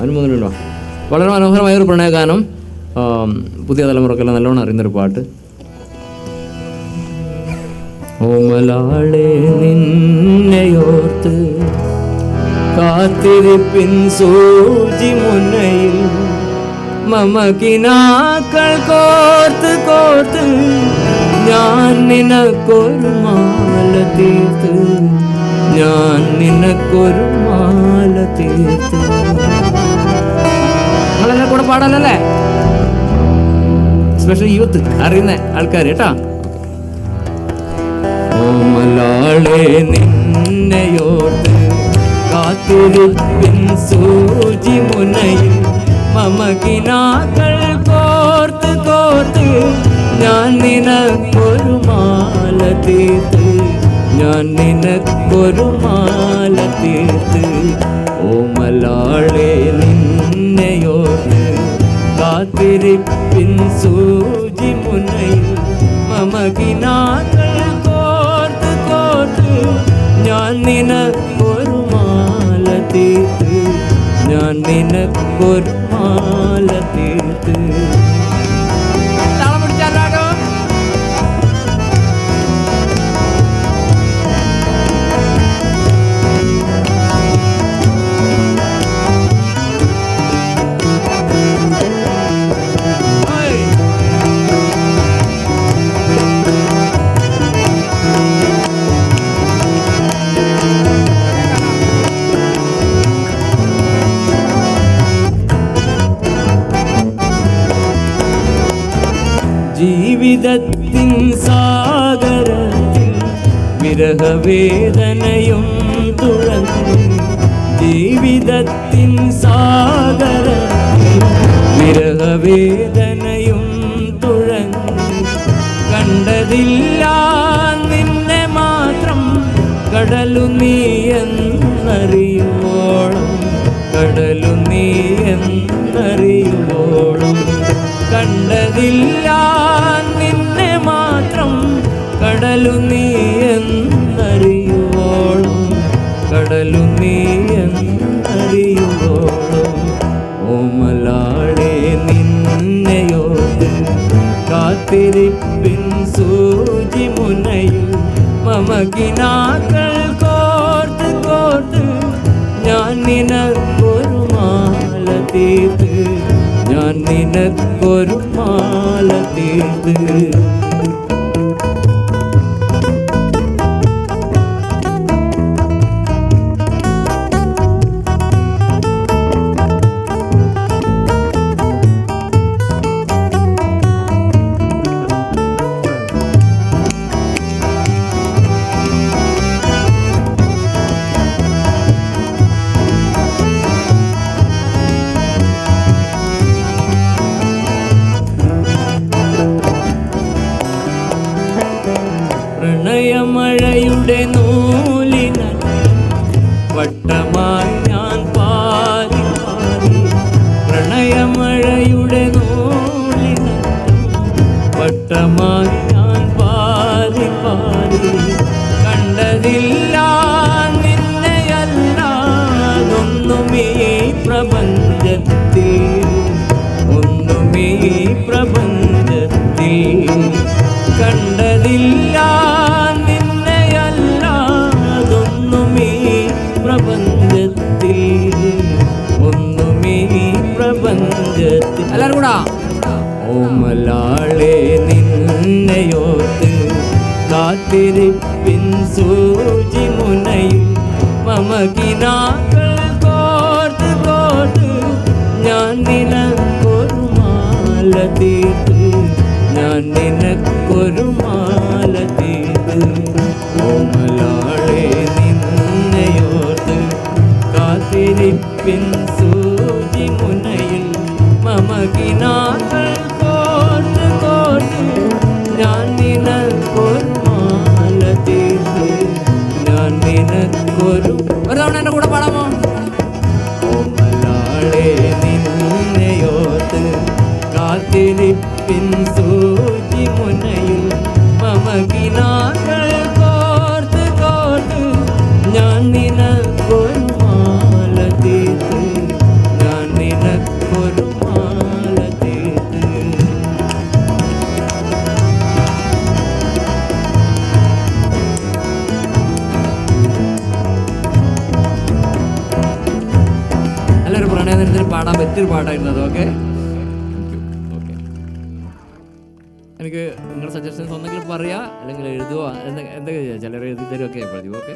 അതിന് 3 രൂപ. വളരെ മനോഹരമായൊരു പ്രണയഗാനം, പുതിയ തലമുറക്കെല്ലാം നല്ലോണം അറിയുന്നൊരു പാട്ട്. ഓമലാളെ നിന്നെയോർത്ത് കാത്തിരിപ്പിൻ സൂചി മുന്നയിൽ മമകിനാക്കൾ കോർത്ത് കോർത്ത് ഞാൻ നിനക്കൊരു മാല തീർത്ത്, ഞാൻ നിനക്കൊരു മാല തീർത്ത്. നിങ്ങളെല്ലാം കൂടെ പാടാനല്ലേ? സ്പെഷ്യൽ യൂത്ത് അറിയുന്ന ആൾക്കാർ കേട്ടാ. ഓമലാളെ നിന്നെയോർത്ത് കാത്തിരിപ്പിൻ സൂചി മുനയിൽ മമകിനാക്കൾ കോർത്ത് കോർത്ത് ഞാൻ നിനക്കൊരു മാല തീർത്ത്, ഞാൻ നിനക്കൊരു മാല തീർത്ത്. ഓമലാളെ നിന്നെയോർത്ത് കാത്തിരിപ്പിൻ സൂചി മുനയിൽ മമകിനാക്കൾ കോർത്ത് കോർത്ത് ഞാൻ നിനക്കൊരു മാല തീർത്ത്, ഞാൻ നിനക്കൊരു മാല തീർത്ത്. താളം പിടിച്ചാലോ? ജീവിതത്തിൻ സാഗരത്തിൽ വിരഹവേദനയും തുഴഞ്ഞു, ജീവിതത്തിൻ സാഗരത്തിൽ വിരഹവേദനയും തുഴഞ്ഞു. കണ്ടതില്ല നിന്നെ മാത്രം കടലു നീ എന്നറിയുവോളം, കടലു നീ എന്നറിയുവോളം. കണ്ടതില്ല നിന്നെ മാത്രം കടലു നീ എന്നറിയുവോളം, കടലു നീ എന്നറിയുവോളം. ഓമലാളെ നിന്നെയോർത്ത് കാത്തിരിപ്പിൻ സൂചി മുനയിൽ മമകിനാക്കൾ കോർത്ത് കോർത്ത് ഞാൻ നിനക്കൊരു മാല തീർത്ത്, ഞാൻ നിനക്കൊരു മാല തീർത്ത്. പ്രണയമഴയുടെ നൂലിന വട്ടമായി ഞാൻ പാടി പാടി, പ്രണയമഴയുടെ നൂലിന വട്ടമായി ഞാൻ പാടി പാടി. കണ്ടതില്ല നിന്നെയല്ലാതൊന്നുമീ പ്രപഞ്ചത്തിൽ, ഒന്നുമീ പ്രപഞ്ചത്തിൽ. കണ്ടതില്ല നിന്നെയല്ലാതൊന്നുമീ പ്രപഞ്ചത്തിൽ, ഒന്നുമീ പ്രപഞ്ചത്തിൽ. എല്ലാവരും കൂടാ. ഓമലാളെ നിന്നെയോർത്ത് കാത്തിരിപ്പിൻ സൂചി മുനയിൽ മമകിനാക്കൾ കോർത്ത് കോർത്ത് ഞാൻ നിനക്കൊരു മാല തീർത്ത്, ഞാൻ നിനക്കൊരു മാല തീർത്ത്. ഓമലാളെ നിന്നെയോർത്ത് കാത്തിരിപ്പിൻ സൂചി മുനയിൽ മമകിനാക്കൾ കോർത്ത് കോർത്ത് ഞാൻ നിനക്കൊരു മാല തീർത്ത്, ഞാൻ നിനക്കൊരു. ഒരു തവണ എൻ്റെ കൂടെ പാടാമോ? ഓമലാളെ നിന്നെയോർത്ത് കാത്തിരിപ്പിൻ സൂചി മുനയിൽ മമകിനാക്കൾ കോർത്ത് കോർത്ത് ഞാൻ നിനക്കൊരു മാല തീർത്ത്, ഞാൻ പ്രണയദിനത്തിൽ പാടാൻ പറ്റിയൊരു പാട്ടായിരുന്നു അത്. Okay, okay. എനിക്ക് നിങ്ങളുടെ സജഷൻസ് ഒന്നെങ്കിലും പറയുക, അല്ലെങ്കിൽ എഴുതുക, എന്തൊക്കെ ചിലർ എഴുതി തരുമൊക്കെ പതിവ്. ഓക്കെ.